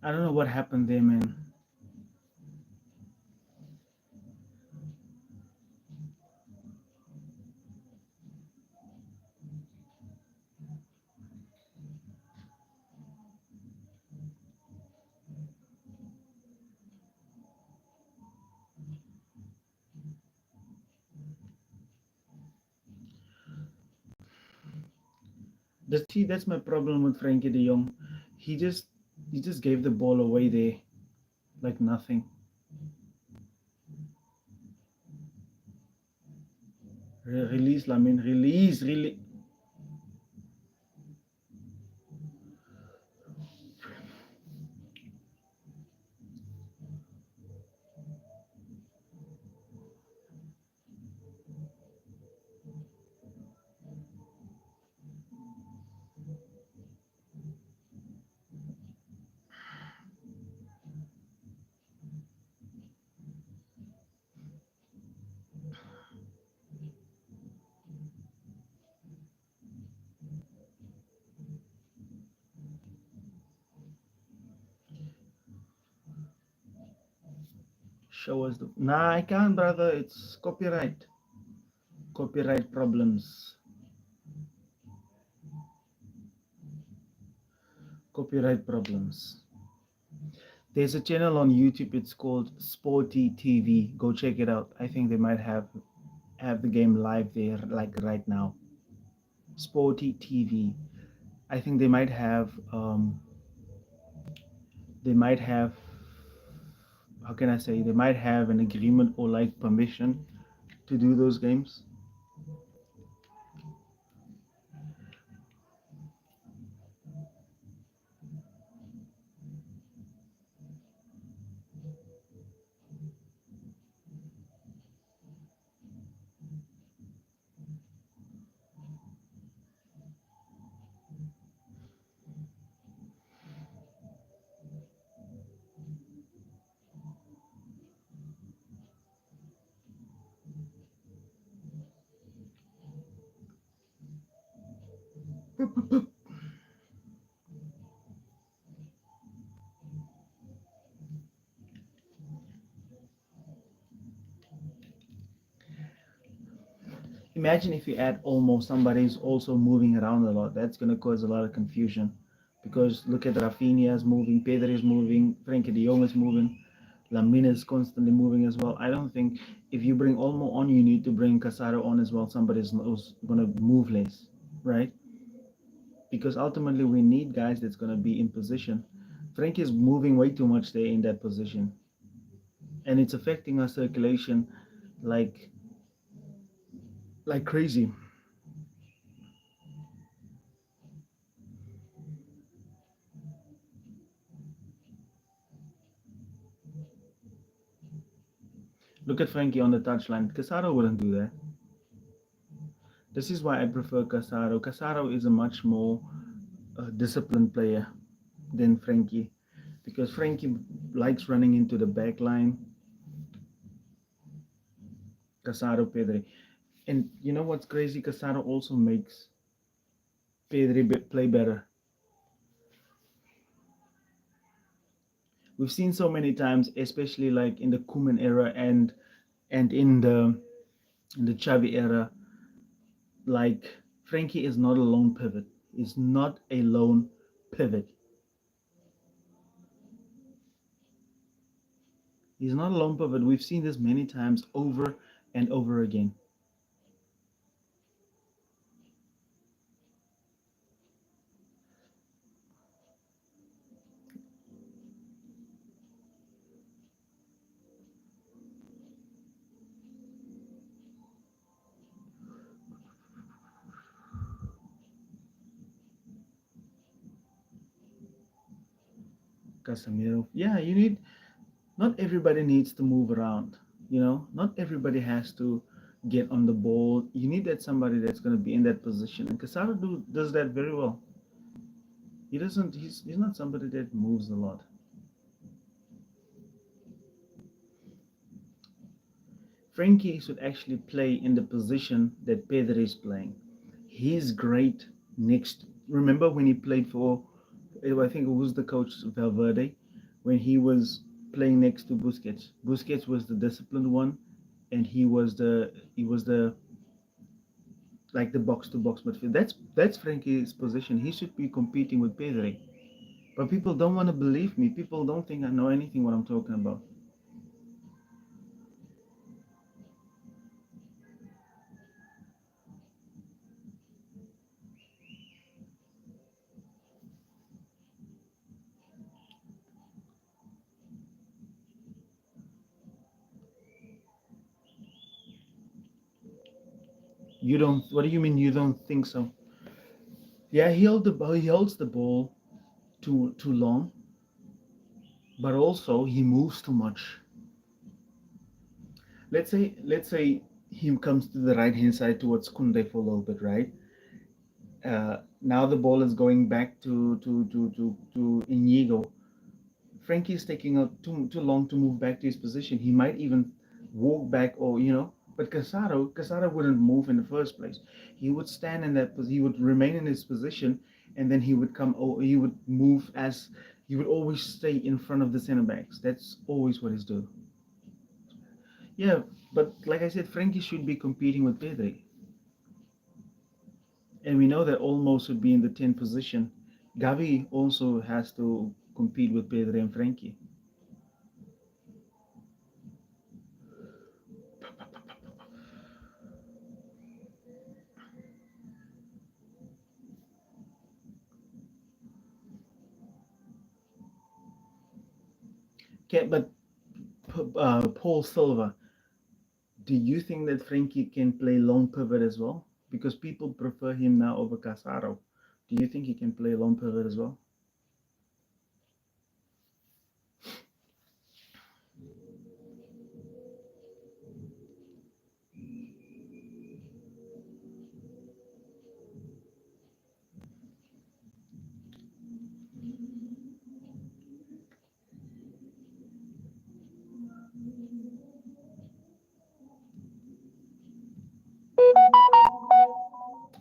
I don't know what happened there, man. That's my problem with Frankie De Jong. He just he just gave the ball away there like nothing. Release, Lamin, release, release. Show us the. Nah, I can't, brother. It's copyright. Copyright problems. Copyright problems. There's a channel on YouTube. It's called Sporty TV. Go check it out. I think they might have the game live there, like right now. Sporty TV. I think they might have how can I say, they might have an agreement or like permission to do those games. Imagine if you add almost somebody's also moving around a lot. That's going to cause a lot of confusion because look at Rafinha's moving, Pedri is moving, Frankie de Jong is moving, Lamine is constantly moving as well. I don't think if you bring Olmo on, you need to bring Casado on as well. Somebody's going to move less, right? Because ultimately we need guys that's going to be in position. Frankie is moving way too much there in that position, and it's affecting our circulation like crazy. Look at Frankie on the touchline. Casado wouldn't do that. This is why I prefer Casado. Casado is a much more disciplined player than Frankie because Frankie likes running into the back line. Casado, Pedri. And you know what's crazy? Casado also makes Pedri play better. We've seen so many times, especially like in the Koeman era and in the Xavi era, like Frankie is not a lone pivot. He's not a lone pivot. He's not a lone pivot. We've seen this many times over and over again. Casemiro. Yeah, you need. Not everybody needs to move around. Not everybody has to get on the ball. You need that somebody that's going to be in that position, and Casado does that very well. He doesn't. He's not somebody that moves a lot. Frankie should actually play in the position that Pedro is playing. He's great next. Remember when he played for, I think it was the coach Valverde. when he was playing next to Busquets. Busquets was the disciplined one, and he was the like the box to box midfield. That's Frankie's position. He should be competing with Pedri. But people don't want to believe me. People don't think I know anything what I'm talking about. You don't. What do you mean you don't think so? Yeah, he holds the ball too long, but also he moves too much. Let's say he comes to the right hand side towards Kunde for a little bit, right? Now the ball is going back to Inigo. Frankie's taking out too long to move back to his position. He might even walk back, or But Casado wouldn't move in the first place. He would stand in that. He would remain in his position, and then he would come. Oh, he would move as he would always stay in front of the center backs. That's always what he's doing. Yeah, but like I said, Frankie should be competing with Pedri, and we know that Olmo should be in the 10th position. Gavi also has to compete with Pedri and Frankie. Okay, but Paul Silva, do you think that Frankie can play long pivot as well? Because people prefer him now over Casado. Do you think he can play long pivot as well?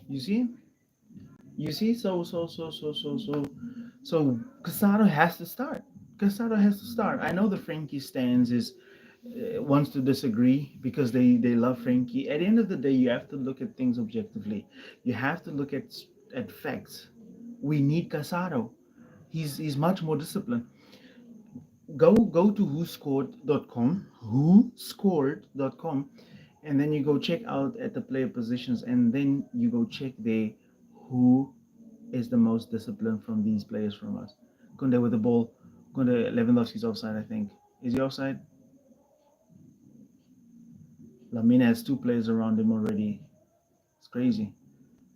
You see? You see? So Casado has to start. Casado has to start. I know the Frankie stands is wants to disagree because they love Frankie. At the end of the day, you have to look at things objectively. You have to look at facts. We need Casado. He's much more disciplined. Go to whoscored.com, and then you go check out at the player positions, and then you go check there who is the most disciplined from these players from us. Kunde with the ball. Kunde Lewandowski's offside, I think. Is he offside? Lamine has two players around him already. It's crazy.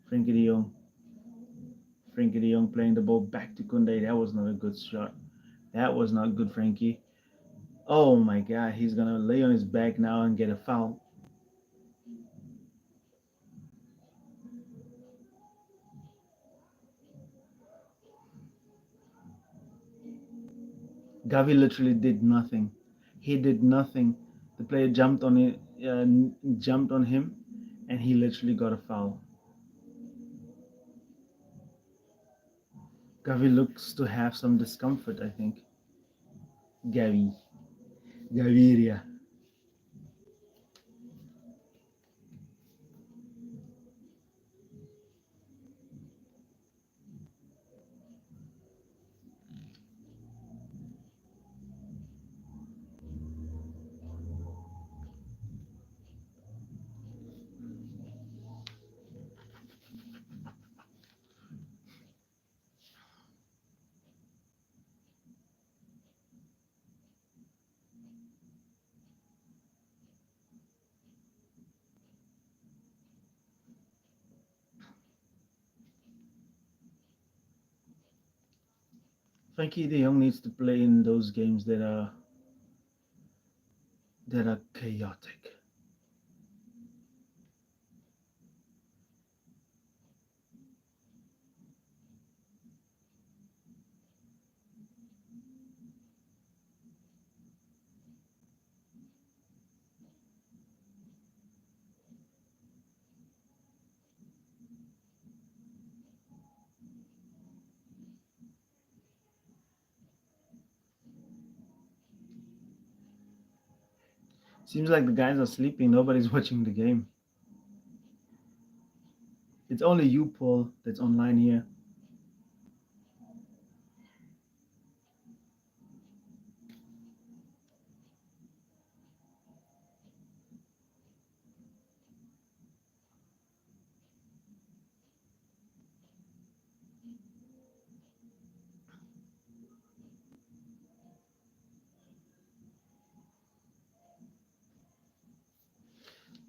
Frankie de Jong. Frankie de Jong playing the ball back to Kunde. That was not a good shot. That was not good, Frankie. Oh my god, he's gonna lay on his back now and get a foul. Gavi literally did nothing. He did nothing. The player jumped on it, jumped on him, and he literally got a foul. Gavi looks to have some discomfort, I think. Gavi. Gaviria. Frankie de Jong needs to play in those games that are chaotic. Seems like the guys are sleeping. Nobody's watching the game. It's only you, Paul, that's online here.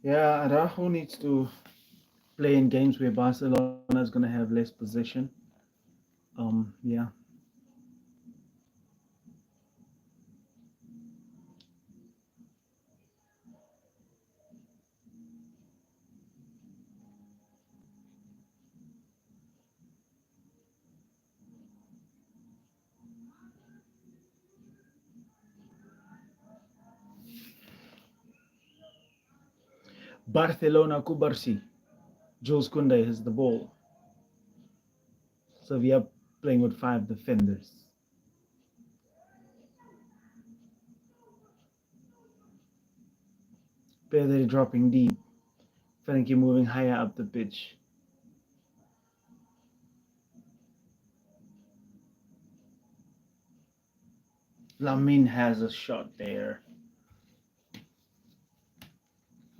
Yeah, Araujo needs to play in games where Barcelona is going to have less possession. Yeah. Barcelona Kubarsi. Jules Koundé has the ball. So we are playing with five defenders. Pedri dropping deep. Frankie moving higher up the pitch. Lamin has a shot there.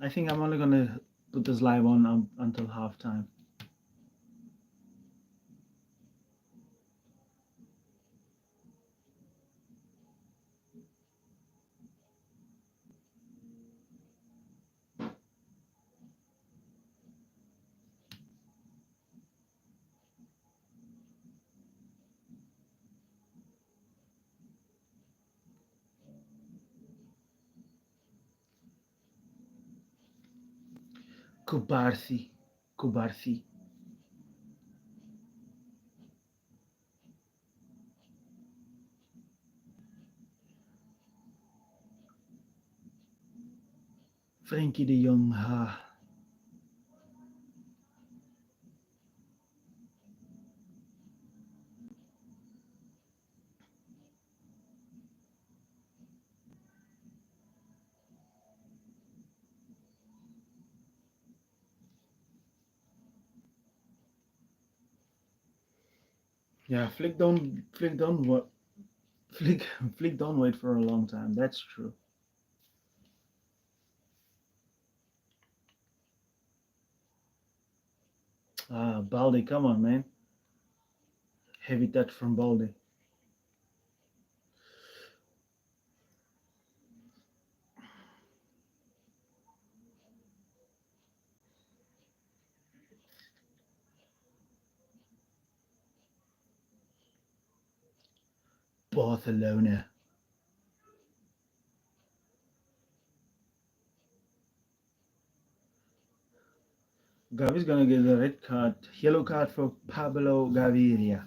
I think I'm only gonna put this live on until halftime. Kubarsi. Kubarsi. Frankie de Jong. Yeah, Flick Flick don't wait for a long time. That's true. Baldi, come on, man. Heavy touch from Baldi. Barcelona. Gavi's gonna get the red card, yellow card for Pablo Gaviria.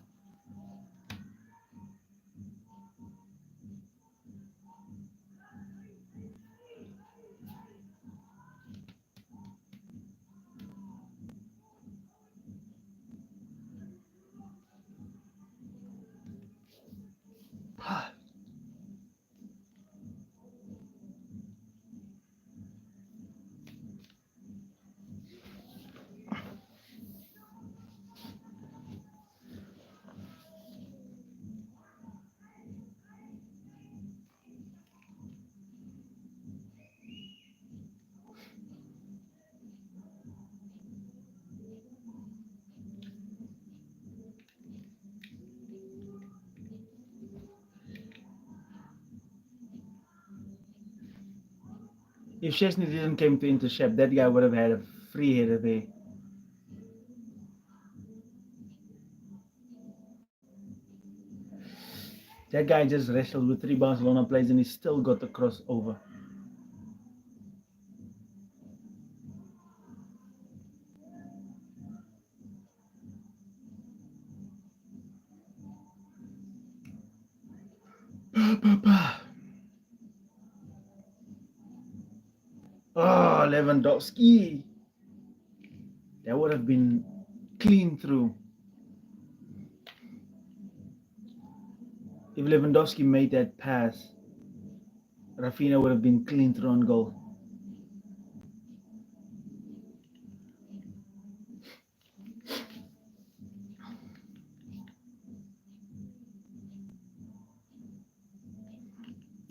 If Chesney didn't come to intercept, that guy would have had a free header there. That guy just wrestled with three Barcelona players and he still got the crossover. Oh, Lewandowski. That would have been clean through. If Lewandowski made that pass. Rafinha would have been clean through on goal.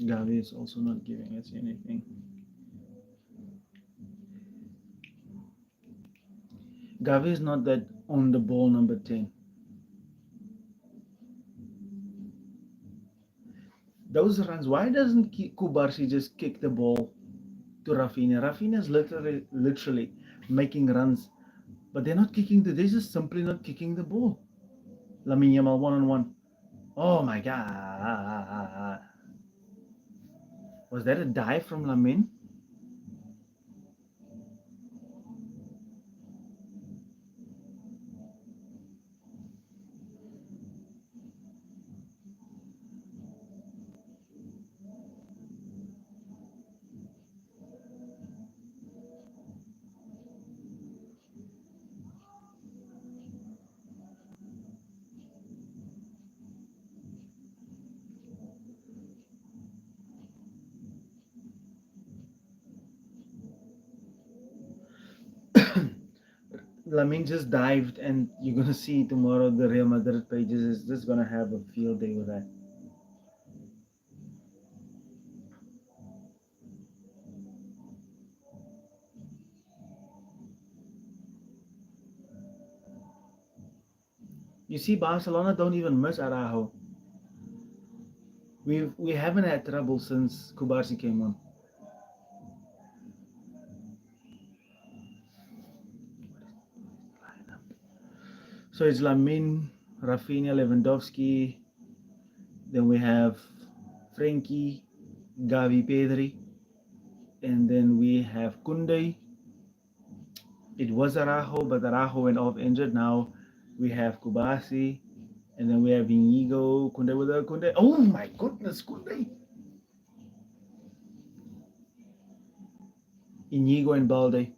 Gavi is also not giving us anything. Gavi is not that on the ball number 10. Those runs, why doesn't Kubarsi just kick the ball to Rafinha? Rafinha is literally making runs, but they're not kicking they're just simply not kicking the ball. Lamine Yamal 1-on-1. Oh my god. Was that a dive from Lamine? Lamine just dived, and you're gonna see tomorrow the Real Madrid pages is just gonna have a field day with that. You see, Barcelona don't even miss Araujo. We haven't had trouble since Kubarsi came on. So it's Lamine, Rafinha, Lewandowski. Then we have Frankie, Gavi, Pedri, and then we have Kunde. It was Araujo, but Araujo went off injured. Now we have Kubasi, and then we have Inigo, Kunde with Kunde. Oh my goodness, Kunde! Inigo and Balde.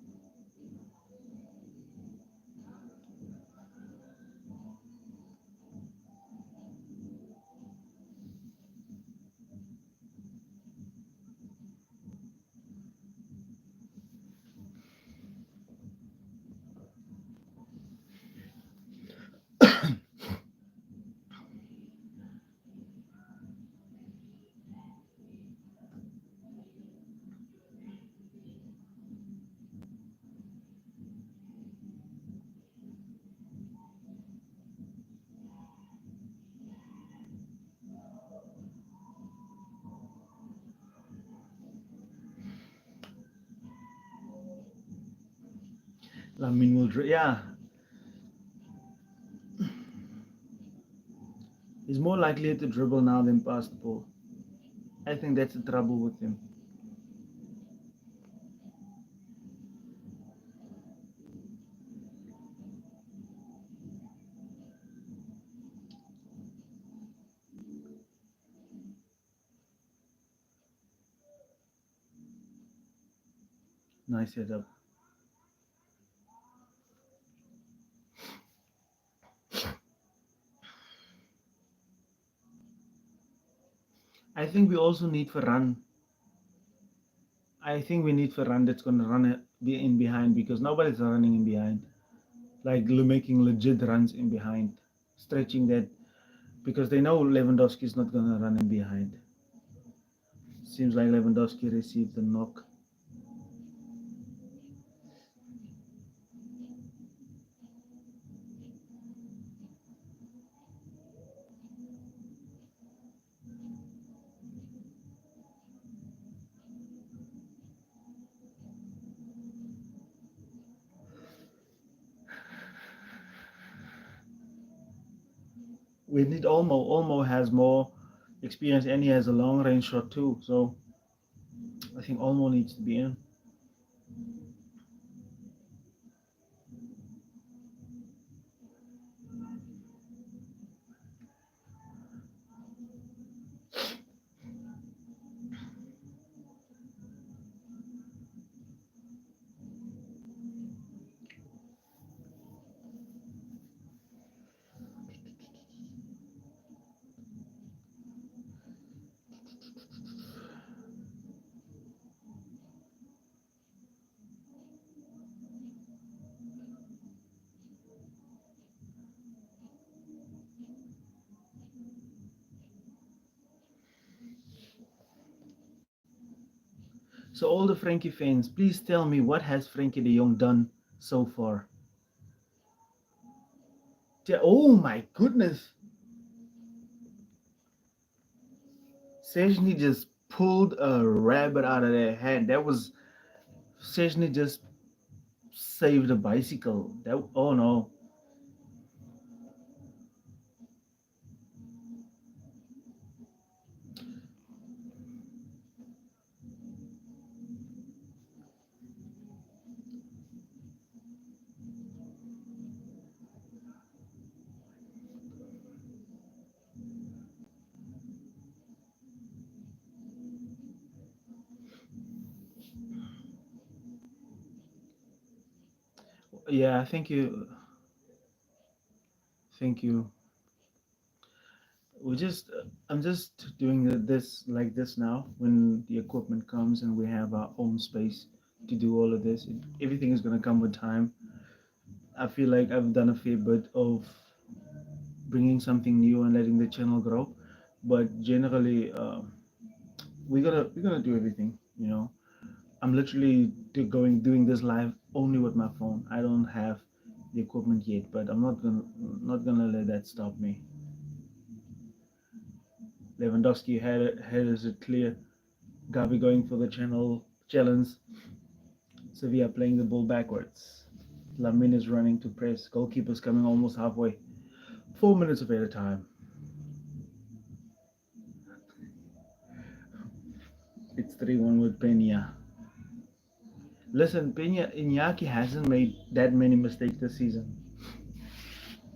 Lamine will, yeah. He's more likely to dribble now than pass the ball. I think that's the trouble with him. Nice setup. I think we also need Ferran. I think we need Ferran that's going to be in behind because nobody's running in behind. Like making legit runs in behind, stretching that because they know Lewandowski is not going to run in behind. Seems like Lewandowski received the knock. We need Olmo. Olmo has more experience and he has a long range shot too. So I think Olmo needs to be in. So all the Frankie fans, please tell me what has Frankie de Jong done so far? Oh my goodness. Sejny just pulled a rabbit out of their hat. That was Sejny just saved a bicycle. That oh no. Yeah, thank you. Thank you. We just I'm just doing this like this now when the equipment comes and we have our own space to do all of this. Everything is going to come with time. I feel like I've done a fair bit of bringing something new and letting the channel grow, but generally we're gonna do everything. I'm literally doing this live only with my phone. I don't have the equipment yet, but I'm not gonna let that stop me. Lewandowski had it clear. Gavi going for the channel challenge. Sevilla playing the ball backwards. Lamin is running to press. Goalkeeper's coming almost halfway. 4 minutes of added time. It's 3-1 with Peña. Listen, Peña Iñaki hasn't made that many mistakes this season.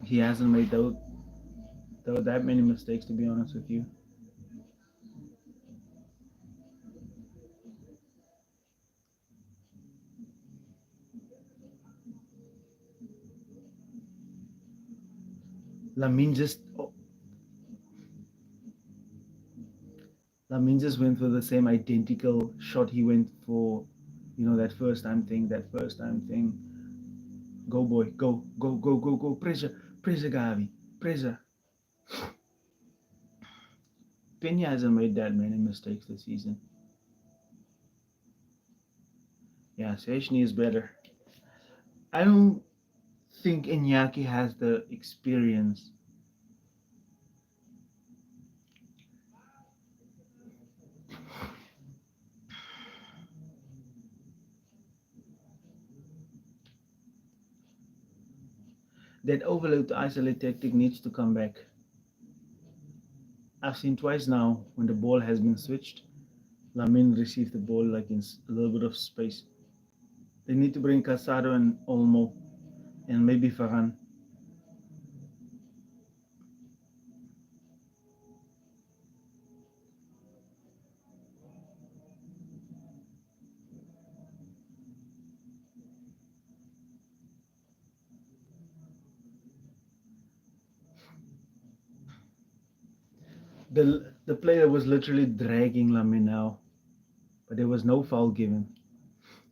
He hasn't made that many mistakes, to be honest with you. Lamin just oh, Lamin just went for the same identical shot he went for, that first time thing. Go boy, go, go, go, go, go, pressure, pressure, Gavi, pressure. Peña hasn't made that many mistakes this season. Yeah, Sechny is better. I don't think Iñaki has the experience. That overload to isolate tactic needs to come back. I've seen twice now when the ball has been switched, Lamin received the ball like in a little bit of space. They need to bring Casado and Olmo and maybe Farhan. The player was literally dragging Lamin now, but there was no foul given.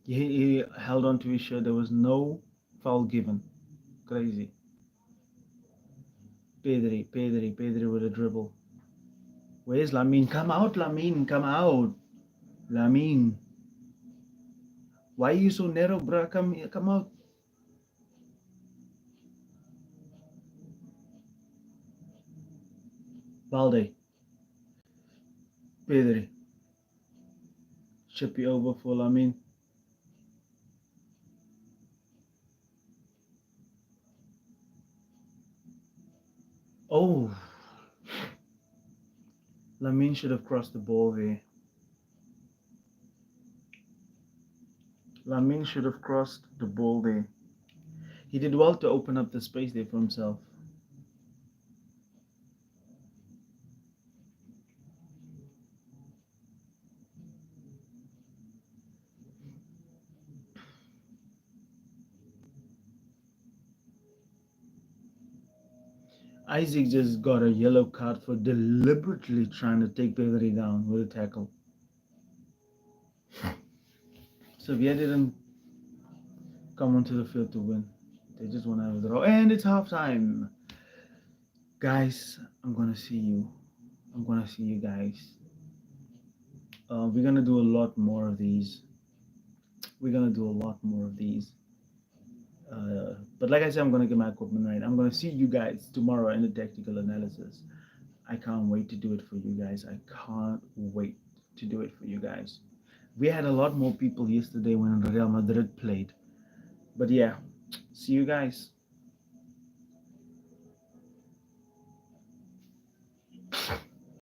He held on to his shirt. There was no foul given. Crazy. Pedri with a dribble. Where's Lamin? Come out, Lamin. Come out. Lamin. Why are you so narrow, bro? Come out. Balde. Pedri. Chip you over for Lamin. Oh. Lamin should have crossed the ball there. Lamin should have crossed the ball there. He did well to open up the space there for himself. Isaac just got a yellow card for deliberately trying to take Pedri down with a tackle. Sevilla didn't come onto the field to win. They just want to have a draw. And it's halftime. Guys, I'm going to see you. I'm going to see you guys We're gonna do a lot more of these. We're gonna do a lot more of these. But like I said, I'm gonna get my equipment right. I'm gonna see you guys tomorrow in the tactical analysis. I can't wait to do it for you guys. I can't wait to do it for you guys. We had a lot more people yesterday when Real Madrid played. But yeah, see you guys.